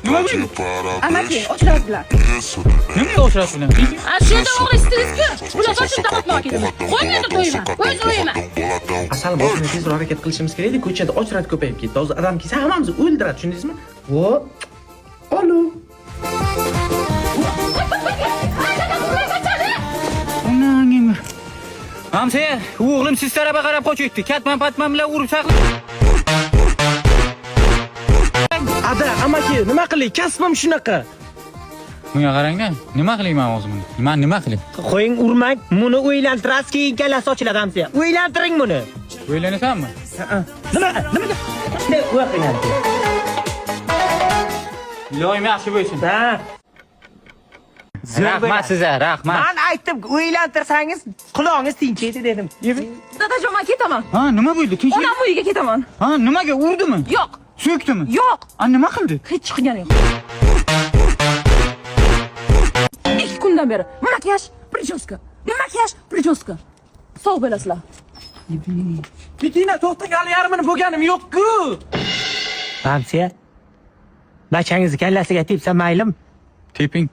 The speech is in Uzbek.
Nima bu? Amaki, ochiradilar. Nimaga o'shirasiz bilan? Shu yerda o'g'rishdingizku. Bular sochimda qatmoq edi. Qo'ymaydi to'yman. Qo'y to'yman. Asal boshini tezroq harakat qilishimiz kerak edi. Ko'chada ochrat ko'payib ketdi. Hozir odam kelsa hammamizni o'ldiradi, tushundingizmi? Vo. Alo. Onangga. Hamsa, o'g'lim siz tarafga qarab qochibdi. Katman-patman bilan urib saqlab. Ada, amaki, nima qilay? Kasbim shunaqa. Bunga qarang-da. Nima qilayman o'zimni? Men nima qilay? Qo'ying urmang, buni o'ylantirasiz, keyin kallasi ochiladi hamsa. O'ylantiring buni. O'ylanasanmi? Nimaga? Ne voqeyan? Iloyim yaxshi bo'lsin. Ha. Rahmat sizga, rahmat. Men aytdim, o'ylantirsangiz quloqingiz tinchiydi dedim. Dadajon, men ketaman. Ha, nima bo'ldi? Tinchlik? Onam uyiga ketaman. Ha, nimaga urdimi? Yo'q. So'kdimi? Yo'q. Nima qildi? Hech qilgani yo'q. 2 kundan beri makiyaj, prichoska. Makiyaj, prichoska. Sog' bo'lasizlar. Bitina to'xtang, hali yarmini bo'lganim yo'q-ku. Hamsa. Bachangizni kallasiga tepsa maylimi? Teping.